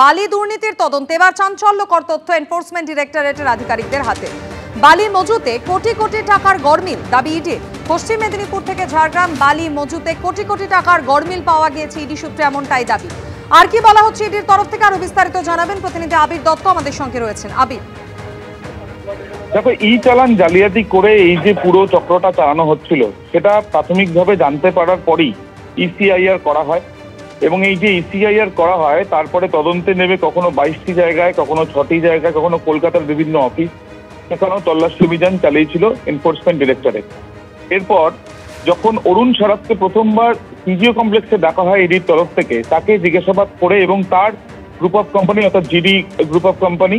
বালি দুর্নীতির তদন্তে এবার চাঞ্চল্যকর তথ্য এনফোর্সমেন্ট ডিরেক্টরেটের আধিকারিকদের হাতে। বালি মজুতে কোটি কোটি টাকার গড়মিল দাবি ইডির। পশ্চিম মেদিনীপুর থেকে ঝাড়গ্রাম বালি মজুতে কোটি কোটি টাকার গড়মিল পাওয়া গিয়েছে, ইডি সূত্রে এমনটাই দাবি। আর কি বলা হচ্ছে ইডির তরফ থেকে আরো বিস্তারিত জানাবেন প্রতিনিধি আবির দত্ত আমাদের সঙ্গে রয়েছেন। আবির, দেখো, ই চালান জালিয়াতি করে এই যে পুরো চক্রটা চালানো হচ্ছিল সেটা প্রাথমিকভাবে জানতে পারার পরই ইসিআইআর করা হয়, এবং এই যে ইসিআইআর করা হয় তারপরে তদন্তে নেবে কখনো 22টি জায়গায়, কখনো 6টি জায়গায়, কখনো কলকাতার বিভিন্ন অফিস, সেখানেও তল্লাশি অভিযান চালিয়েছিল এনফোর্সমেন্ট ডিরেক্টরেট। এরপর যখন অরুণ সারাফকে প্রথমবার পিজিও কমপ্লেক্সে ডাকা হয় ইডির তরফ থেকে, তাকে জিজ্ঞাসাবাদ করে এবং তার গ্রুপ অফ কোম্পানি অর্থাৎ জিডি গ্রুপ অফ কোম্পানি,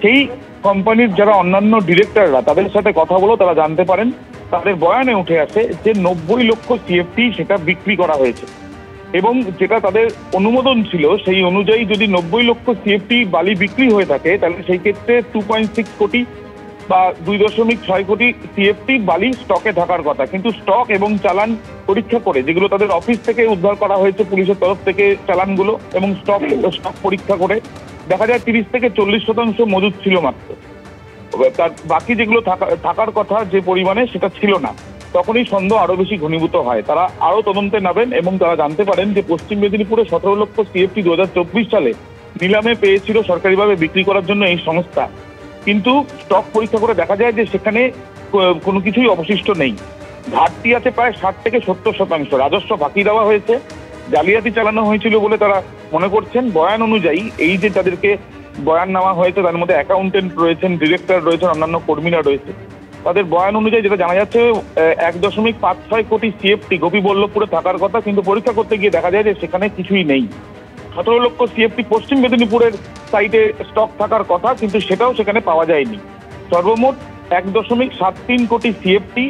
সেই কোম্পানির যারা অন্যান্য ডিরেক্টররা তাদের সাথে কথা বলো, তারা জানতে পারেন, তাদের বয়ানে উঠে আসে যে 90 লক্ষ সিএফটি সেটা বিক্রি করা হয়েছে, এবং যেটা তাদের অনুমোদন ছিল সেই অনুযায়ী যদি 90 লক্ষ সিএফটি বালি বিক্রি হয়ে থাকে তাহলে সেই ক্ষেত্রে 2.6 কোটি বা 2.6 কোটি সিএফটি বালি স্টকে থাকার কথা। কিন্তু স্টক এবং চালান পরীক্ষা করে, যেগুলো তাদের অফিস থেকে উদ্ধার করা হয়েছে পুলিশের তরফ থেকে চালানগুলো, এবং স্টক পরীক্ষা করে দেখা যায় 30 থেকে 40% মজুদ ছিল মাত্র। তার বাকি যেগুলো থাকার কথা যে পরিমাণে সেটা ছিল না। তখনই সন্দেহ আরো বেশি ঘনীভূত হয়। তারা আরো তদন্তে নামেন এবং তারা জানতে পারেন যে পশ্চিম মেদিনীপুরে 17 লক্ষ সিএফটি 2024 সালে নিলামে পেয়েছিল সরকারিভাবে বিক্রি করার জন্য এই সংস্থা, কিন্তু স্টক পরীক্ষা করে দেখা যায় যে সেখানে কোনো কিছুই অবশিষ্ট নেই। ঘাটতি আছে প্রায় 60 থেকে 70%। রাজস্ব ফাঁকি দেওয়া হয়েছে, জালিয়াতি চালানো হয়েছিল বলে তারা মনে করছেন। বয়ান অনুযায়ী এই যে তাদেরকে বয়ান নেওয়া হয়েছে তার মধ্যে অ্যাকাউন্টেন্ট রয়েছেন, ডিরেক্টর রয়েছেন, অন্যান্য কর্মীরা রয়েছে। তাদের বয়ান অনুযায়ী যেটা জানা যাচ্ছে 1.56 কোটি সিএফটি গোপীবল্লভপুরে থাকার কথা, কিন্তু পরীক্ষা করতে গিয়ে দেখা যায় যে সেখানে কিছুই নেই। 17 লক্ষ সিএফটি পশ্চিম মেদিনীপুরের সাইটে স্টক থাকার কথা, কিন্তু সেটাও সেখানে পাওয়া যায়নি। সর্বমোট 1.73 কোটি সিএফটি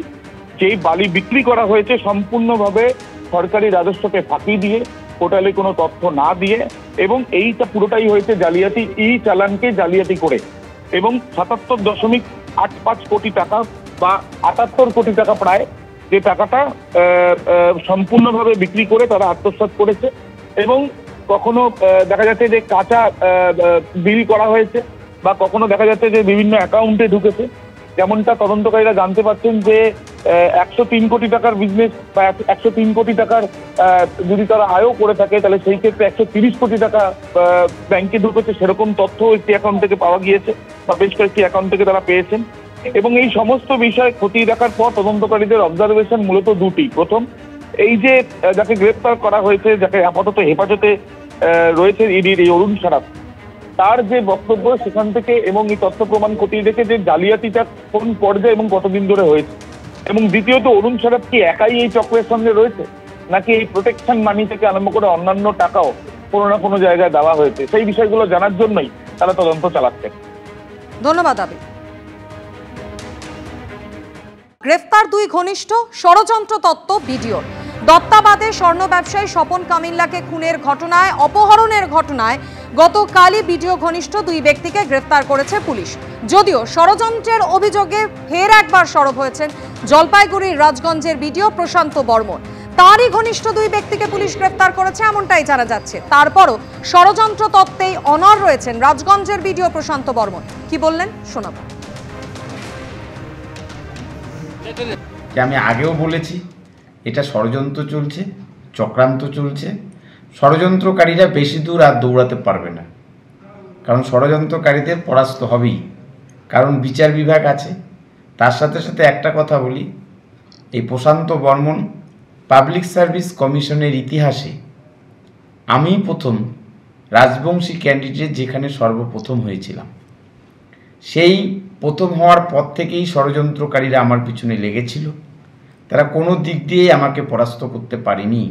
যেই বালি বিক্রি করা হয়েছে সম্পূর্ণভাবে সরকারি রাজস্বকে ফাঁকি দিয়ে, পোর্টালে কোনো তথ্য না দিয়ে, এবং এইটা পুরোটাই হয়েছে জালিয়াতি, ই চালানকে জালিয়াতি করে। এবং 77.85 কোটি টাকা বা 78 কোটি টাকা প্রায়, যে টাকাটা সম্পূর্ণভাবে বিক্রি করে তারা আত্মসাৎ করেছে। এবং কখনো দেখা যাচ্ছে যে কাঁচা বিল করা হয়েছে, বা কখনো দেখা যাচ্ছে যে বিভিন্ন অ্যাকাউন্টে ঢুকেছে। যেমনটা তদন্তকারীরা জানতে পারছেন যে 103 কোটি টাকার বিজনেস বা 103 কোটি টাকার যদি তারা আয়ও করে থাকে তাহলে সেই ক্ষেত্রে 130 কোটি টাকা ব্যাংকে ঢুকেছে, সেরকম তথ্য একটি অ্যাকাউন্ট থেকে পাওয়া গিয়েছে বা বেশ কয়েকটি অ্যাকাউন্ট থেকে তারা পেয়েছেন। এবং এই সমস্ত বিষয় খতিয়ে দেখার পর তদন্তকারীদের অবজারভেশন মূলত দুটি। প্রথম, এই যে যাকে গ্রেপ্তার করা হয়েছে, যাকে আপাতত হেফাজতে রয়েছে ইডির, এই অরুণ সারাফ, তার যে বক্তব্য সেখান থেকে এবং এই তথ্য প্রমাণ খতিয়ে দেখে যে জালিয়াতিটা কোন পর্যায়ে এবং কতদিন ধরে হয়েছে। এবং দ্বিতীয়ত, অরুণ সারাফ কি একাই এই চক্রের সঙ্গে রয়েছে, নাকি এই প্রোটেকশন মানি থেকে আরম্ভ করে অন্যান্য টাকাও কোনো না কোনো জায়গায় দেওয়া হয়েছে, সেই বিষয়গুলো জানার জন্যই তারা তদন্ত চালাচ্ছে। ধন্যবাদ আবির। গ্রেফতার 2 ঘনিষ্ঠ, ষড়যন্ত্র তত্ত্ব ভিডিওর। দত্তাবাদে স্বর্ণ ব্যবসায়ী স্বপন কামিল্লাকে খুনের ঘটনায়, অপহরণের ঘটনায় গতকালই ভিডিও ঘনিষ্ঠ 2 ব্যক্তিকে গ্রেফতার করেছে পুলিশ। যদিও ষড়যন্ত্রের অভিযোগে ফের একবার সরব হয়েছেন জলপাইগুড়ির রাজগঞ্জের ভিডিও প্রশান্ত বর্মন। তারই ঘনিষ্ঠ 2 ব্যক্তিকে পুলিশ গ্রেফতার করেছে এমনটাই জানা যাচ্ছে। তারপরও ষড়যন্ত্র তত্ত্বেই অনড় রয়েছেন রাজগঞ্জের ভিডিও প্রশান্ত বর্মন। কি বললেন শোনাব। আমি আগেও বলেছি, এটা ষড়যন্ত্র চলছে, চক্রান্ত চলছে। ষড়যন্ত্রকারীরা বেশি দূর আর দৌড়াতে পারবে না, কারণ ষড়যন্ত্রকারীদের পরাস্ত হবেই, কারণ বিচার বিভাগ আছে। তার সাথে সাথে একটা কথা বলি, এই প্রশান্ত বর্মন পাবলিক সার্ভিস কমিশনের ইতিহাসে আমি প্রথম রাজবংশী ক্যান্ডিডেট যেখানে সর্বপ্রথম হয়েছিলাম। সেই প্রথম হওয়ার পর থেকেই ষড়যন্ত্রকারীরা আমার পিছনে লেগেছিল। তারা কোনো দিক দিয়েই আমাকে পরাস্ত করতে পারেনি।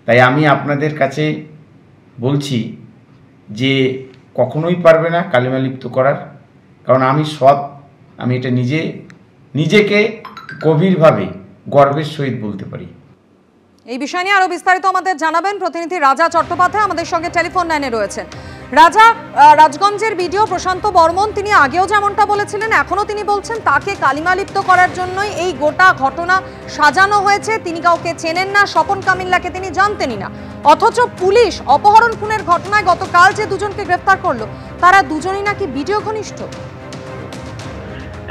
তাই আমি আপনাদের কাছে বলছি যে কখনোই পারবে না কালিমা লিপ্ত করার, কারণ আমি সৎ। আমি এটা নিজেকে গভীরভাবে গর্বের সহিত বলতে পারি। এই বিষয় নিয়ে আরো বিস্তারিত আমাদের জানাবেন প্রতিনিধি রাজা চট্টোপাধ্যায় আমাদের সঙ্গে টেলিফোন লাইনে রয়েছেন। রাজা, রাজগঞ্জের ভিডিও প্রশান্ত বর্মন তিনি আগেও যেমনটা বলেছিলেন, এখনো তিনি বলছেন তাকে কালিমালিপ্ত করার জন্যই এই গোটা ঘটনা সাজানো হয়েছে। তিনি কাউকে চেনেন না, স্বপন কামিল্লাকে তিনি জানতেনই না। অথচ পুলিশ অপহরণ খুনের ঘটনায় গতকাল যে দুজনকে গ্রেফতার করলো তারা দুজনই নাকি ভিডিও ঘনিষ্ঠ।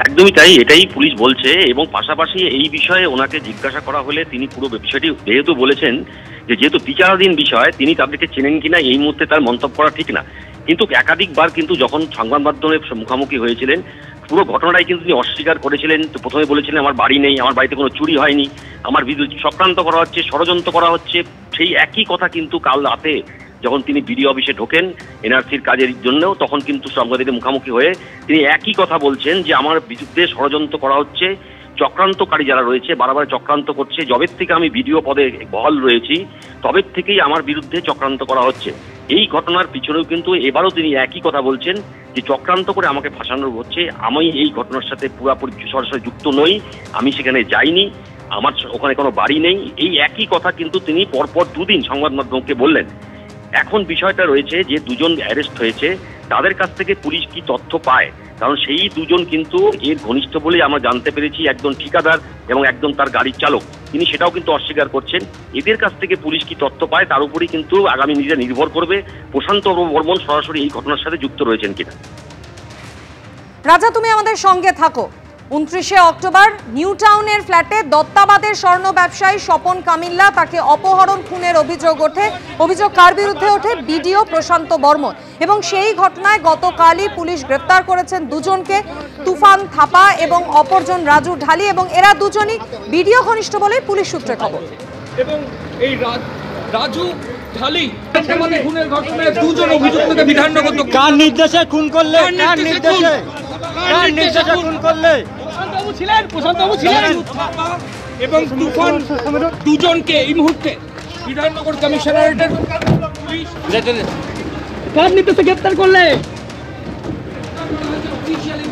একদমই তাই, এটাই পুলিশ বলছে। এবং পাশাপাশি এই বিষয়ে ওনাকে জিজ্ঞাসা করা হলে তিনি পুরো বিষয়টি যেহেতু বলেছেন যে যেহেতু বিচারাধীন বিষয়, তিনি তাদেরকে চেনেন কিনা এই মুহূর্তে তার মন্তব্য করা ঠিক না। কিন্তু একাধিকবার কিন্তু যখন সংবাদ মাধ্যমে মুখোমুখি হয়েছিলেন পুরো ঘটনাটাই কিন্তু তিনি অস্বীকার করেছিলেন। তো প্রথমে বলেছিলেন আমার বাড়ি নেই, আমার বাড়িতে কোনো চুরি হয়নি, আমার বিরুদ্ধে চক্রান্ত করা হচ্ছে, ষড়যন্ত্র করা হচ্ছে। সেই একই কথা কিন্তু কাল রাতে যখন তিনি বিডিও অফিসে ঢোকেন এনআরসির কাজের জন্যও, তখন কিন্তু সাংবাদিকদের মুখোমুখি হয়ে তিনি একই কথা বলছেন যে আমার বিরুদ্ধে ষড়যন্ত্র করা হচ্ছে, চক্রান্তকারী যারা রয়েছে বারবার চক্রান্ত করছে। যবের থেকে আমি ভিডিও পদে বহাল রয়েছি তবের থেকেই আমার বিরুদ্ধে চক্রান্ত করা হচ্ছে। এই ঘটনার পিছনেও কিন্তু এবারও তিনি একই কথা বলছেন যে চক্রান্ত করে আমাকে ফাঁসানো হচ্ছে, আমি এই ঘটনার সাথে পুরোপুরি সরাসরি যুক্ত নই, আমি সেখানে যাইনি, আমার ওখানে কোনো বাড়ি নেই। এই একই কথা কিন্তু তিনি পরপর দুদিন সংবাদ মাধ্যমকে বললেন। এখন বিষয়টা রয়েছে যে দুজন অ্যারেস্ট হয়েছে, তাদের কাছ থেকে পুলিশ কি তথ্য পায়, কারণ সেই দুজন কিন্তু এর ঘনিষ্ঠ বলেই আমরা জানতে পেরেছি। একজন ঠিকাদার এবং একজন তার গাড়ির চালক, তিনি সেটাও কিন্তু অস্বীকার করছেন। এদের কাছ থেকে পুলিশ কি তথ্য পায় তার উপরেই কিন্তু আগামী দিনে নির্ভর করবে প্রশান্ত বর্মন সরাসরি এই ঘটনার সাথে যুক্ত রয়েছেন কিনা। রাজা, তুমি আমাদের সঙ্গে থাকো। 29শে অক্টোবর নিউ টাউনের ফ্ল্যাটে দত্তাবাদের স্বর্ণ ব্যবসায়ী স্বপন কামিল্লা, তাকে অপহরণ খুনের অভিযোগ ওঠে। অভিযোগ কার বিরুদ্ধে ওঠে? বিডিও প্রশান্ত বর্মন। এবং সেই ঘটনায় গতকালই পুলিশ গ্রেফতার করেছেন দুজনকে, তুফান থাপা এবং অপরজন রাজু ঢালি, এবং এরা দুজনই বিডিও ঘনিষ্ঠ বলেই পুলিশ সূত্রে খবর। এবং এই রাজু ঢালি খুনের ঘটনায় দুজন অভিযুক্তকে বিধাননগর কার নির্দেশে খুন করলে? কার নির্দেশে খুন করলে? প্রশান্তবাবু ছিলেন এবং তুফান দুজনকে এই মুহূর্তে বিধাননগর কমিশনারেটের পুলিশ কার নির্দেশে গ্রেফতার করলে?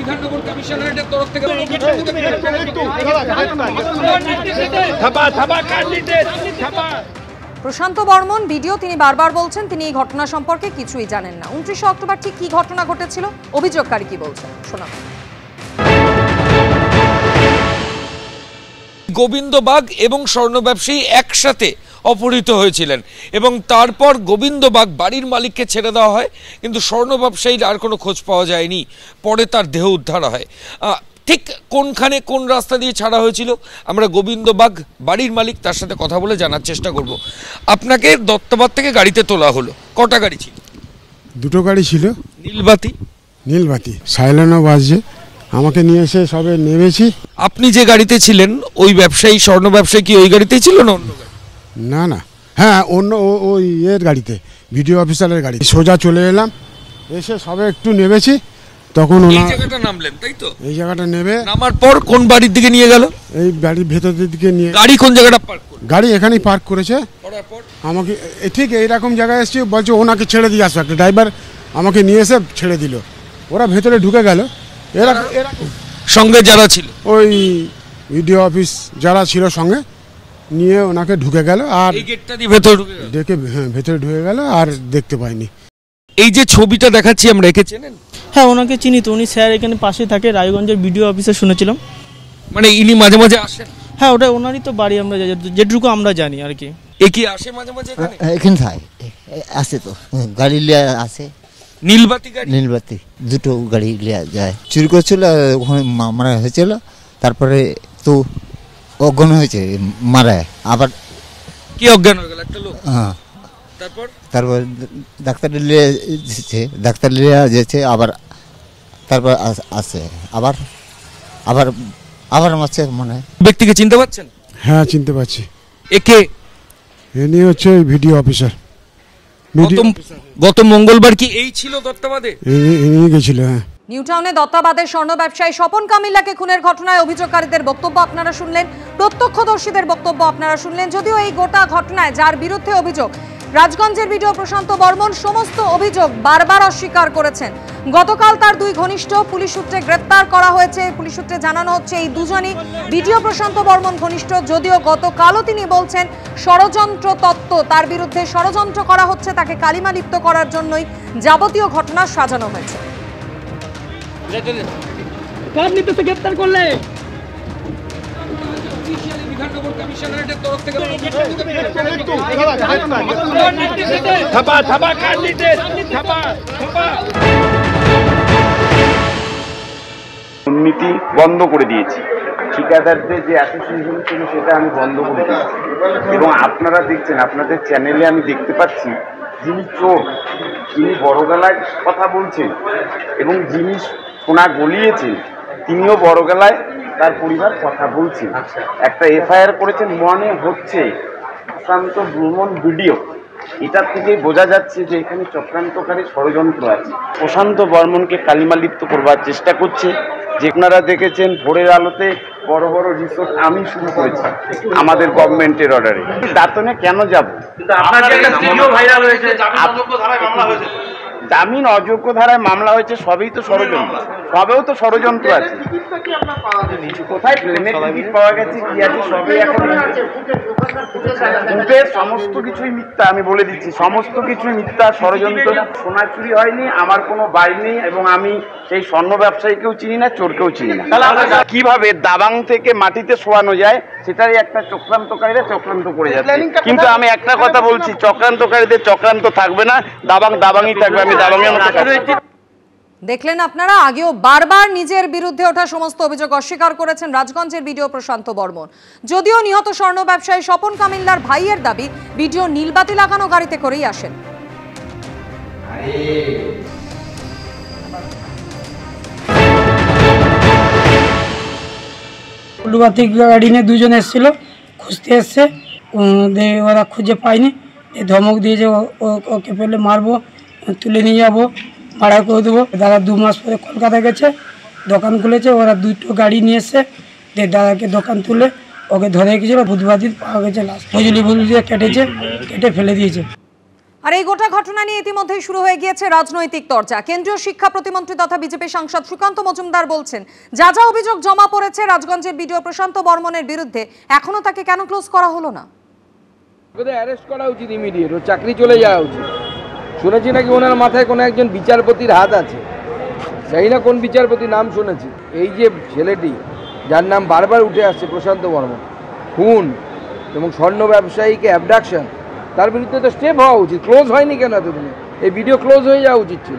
বিধাননগর কমিশনারেটের তরফ থেকে প্রশান্ত বর্মন ভিডিও, তিনি বারবার বলছেন তিনি এই ঘটনা সম্পর্কে কিছুই জানেন না। 29শে অক্টোবর ঠিক কি ঘটনা ঘটেছিল, অভিযোগকারী কি বলছেন শোনা। গোবিন্দবাগ এবং স্বর্ণ ব্যবসায়ী একসাথে অপহৃত হয়েছিলেন এবং তারপর গোবিন্দবাগ বাড়ির মালিককে ছেড়ে দেওয়া হয়, কিন্তু স্বর্ণ ব্যবসায়ীর আর কোনো খোঁজ পাওয়া যায়নি। পরে তার দেহ উদ্ধার হয়। ঠিক কোনখানে কোন রাস্তা দিয়ে ছাড়া হয়েছিল আমরা গোবিন্দবাগ বাড়ির মালিক তার সাথে কথা বলে জানার চেষ্টা করব। আপনাকে দত্তাবাদ থেকে গাড়িতে তোলা হলো, কটা গাড়ি ছিল? দুটো গাড়ি ছিল। নীলবাতি সাইলেন্টও বাজছে, আমাকে নিয়ে এসে সবে নেমেছি। আপনি যে গাড়িতে ছিলেন ওই ব্যবসায়ী স্বর্ণ ব্যবসায়ী কি ওই গাড়িতেই ছিল না অন্য গাড়ি? না না, হ্যাঁ অন্য ওই এর গাড়িতে, ভিডিও অফিসারের গাড়ি। সোজা চলে এলাম, এসে সবে একটু নেমেছি, তখন এই জায়গাটা নামলেন তাই তো? এই জায়গাটা নেমে নামার পর কোন বাড়ির দিকে নিয়ে গেল? এই বাড়ির ভেতরের দিকে নিয়ে। গাড়ি কোন জায়গাটা পার্ক করলো? গাড়ি এখানেই পার্ক করেছে। আমাকে ঠিক এইরকম জায়গায় এসেছি, বলছে ওনাকে ছেড়ে দিয়ে আসো। একটা ড্রাইভার আমাকে নিয়ে এসে ছেড়ে দিল, ওরা ভেতরে ঢুকে গেল। এরা সঙ্গে যারা ছিল ওই ভিডিও অফিস যারা ছিল সঙ্গে নিয়ে ওনাকে ঢুকে গেল। আর এই গেটটা দিয়ে ভেতরে ঢুকে গেল, ডেকে হ্যাঁ ভেতরে ঢুকে গেল, আর দেখতে পাইনি। এই যে ছবিটা দেখাচ্ছি আমরা, একে চেনেন? হ্যাঁ ওনাকে চিনি তো, উনি স্যার এখানে পাশে থাকে, রায়গঞ্জের ভিডিও অফিসে শুনেছিলাম। মানে ইনি মাঝে মাঝে আসেন? হ্যাঁ ওটা ওনারই তো বাড়ি, আমরা যেটুকু আমরা জানি আর কি। এ কি আসে মাঝে মাঝে এখানে? এখানে আসে তো, গাড়ি লিয়ে আসে। নীলবাতি দুটো গাড়ি লিয়ে যায়। চুরি করেছিল, ওখানে মারা হয়েছিল, তারপরে তো অজ্ঞান হয়েছে, মারা। আবার কি অজ্ঞান হয়ে গেল একটা লোক? হ্যাঁ, তারপর ডাক্তার লিয়ে যেছে, আবার তারপর আসে, আবার আবার আবার মারছে মনে হয়। ব্যক্তিকে চিনতে পারছেন? হ্যাঁ চিনতে পারছি। একে এনি হচ্ছে ভিডিও অফিসার। গত মঙ্গলবার কি এই ছিল দত্তাবাদে? ইনি গেছিল। হ্যাঁ, নিউ টাউনে দত্তাবাদের স্বর্ণ ব্যবসায়ী স্বপন কামিল্লাকে খুনের ঘটনায় অভিযোগকারীদের বক্তব্য আপনারা শুনলেন, প্রত্যক্ষদর্শীদের বক্তব্য আপনারা শুনলেন। যদিও এই গোটা ঘটনায় যার বিরুদ্ধে অভিযোগ রাজগঞ্জের ভিডিও প্রশান্ত বর্মন সমস্ত অভিযোগ বারবার অস্বীকার করেছেন। গতকাল তার দুই ঘনিষ্ঠ পুলিশ সূত্রে গ্রেপ্তার করা হয়েছে। পুলিশ সূত্রে জানানো হচ্ছে এই দুজনই ভিডিও প্রশান্ত বর্মন ঘনিষ্ঠ, যদিও গতকালও তিনি বলছেন ষড়যন্ত্র তত্ত্ব, তার বিরুদ্ধে ষড়যন্ত্র করা হচ্ছে, তাকে কালিমা লিপ্ত করার জন্যই যাবতীয় ঘটনা সাজানো হয়েছে। কার নির্দেশে গ্রেপ্তার করলে? বিধাননগর কমিশনারেটের তরফ থেকে দুর্নীতি বন্ধ করে দিয়েছি। ঠিকাদারদের যে অ্যাসোসিয়েশন ছিল সেটা আমি বন্ধ করে দিয়েছি এবং আপনারা দেখছেন, আপনাদের চ্যানেলে আমি দেখতে পাচ্ছি যিনি চোর তিনি বড় গলায় কথা বলছেন এবং যিনি সোনা গলিয়েছেন তিনিও বড় গলায় তার পরিবার কথা বলছেন। একটা এফআইআর করেছেন, মনে হচ্ছে প্রশান্ত ভ্রমণ ভিডিও, এটার থেকেই বোঝা যাচ্ছে যে এখানে চক্রান্তকারী ষড়যন্ত্র আছে। প্রশান্ত বর্মনকে কালিমা লিপ্ত করবার চেষ্টা করছে। যে আপনারা দেখেছেন ভোরের আলোতে বড় বড় রিসোর্ট আমি শুরু করেছি আমাদের গভর্নমেন্টের অর্ডারে। দাঁতনে কেন যাব? জামিন অযোগ্য ধারায় মামলা হয়েছে, সবই তো ষড়যন্ত্র, সবেও তো ষড়যন্ত্র আছে। কোথায় প্লেনের টিকিট পাওয়া গেছে, কি আছে, সবই এখন সমস্ত কিছুই মিথ্যা। আমি বলে দিচ্ছি সমস্ত কিছুই মিথ্যা, ষড়যন্ত্র। সোনা চুরি হয়নি, আমার কোনো বাড়ি নেই এবং আমি সেই স্বর্ণ ব্যবসায়ীকেও চিনি না, চোরকেও চিনি না। কিভাবে দাবাং থেকে মাটিতে শোয়ানো যায় সেটাই একটা চক্রান্তকারীরা চক্রান্ত করে যাচ্ছে। কিন্তু আমি একটা কথা বলছি, চক্রান্তকারীদের চক্রান্ত থাকবে না, দাবাং দাবাংই থাকবে। আমি দাবাংয়ের মতো দেখলেন আপনারা, আগেও বারবার নিজের বিরুদ্ধে ওঠা সমস্ত অভিযোগ অস্বীকার করেছেন রাজগঞ্জের ভিডিও প্রশান্ত বর্মন। যদিও নিহত স্বর্ণ ব্যবসায়ী স্বপন কামিল্লার ভাইয়ের দাবি ভিডিও নীলবাতি লাগানো গাড়িতে করেই আসেন। নীলবাতি গাড়ি নিয়ে দুজন এসেছিল, খুঁজতে এসছে, ওরা খুঁজে পায়নি, ধমক দিয়েছে ওকে পেলে মারবো, তুলে নিয়ে যাবো, ভাড়া করে দেবো। দাদা 2 মাস পরে কলকাতা গেছে, দোকান খুলেছে, ওরা 2টো গাড়ি নিয়ে এসছে, দাদাকে দোকান তুলে ওকে ধরে রেখেছিল। বুধবার দিন পাওয়া গেছে লাশ, ফজলি দিয়ে কেটে ফেলে দিয়েছে। আর এই গোটা ঘটনা নিয়ে ইতিমধ্যেই শুরু হয়ে গিয়েছে রাজনৈতিক চর্চা। কেন্দ্রীয় শিক্ষা প্রতিমন্ত্রী তথা বিজেপি সাংসদ সুকান্ত মজুমদার বলছেন, যা যা অভিযোগ জমা পড়েছে রাজগঞ্জের ভিডিও প্রশান্ত বর্মনের বিরুদ্ধে, এখনো তাকে কেন ক্লোজ করা হলো না? অ্যারেস্ট করা উচিত, ইমিডিয়েট ওর চাকরি চলে যাওয়া উচিত। শুনেছি নাকি ওনার মাথায় কোনো একজন বিচারপতির হাত আছে, সেই না কোন বিচারপতি নাম শুনেছি। এই যে ছেলেটি যার নাম বারবার উঠে আসছে প্রশান্ত বর্মন, খুন এবং স্বর্ণ ব্যবসায়ীকে অ্যাবডাকশন, তার বিরুদ্ধে তো স্টেপ হওয়া উচিত। ক্লোজ হয়নি কেন এতদিনে? এই ভিডিও ক্লোজ হয়ে যাওয়া উচিত ছিল।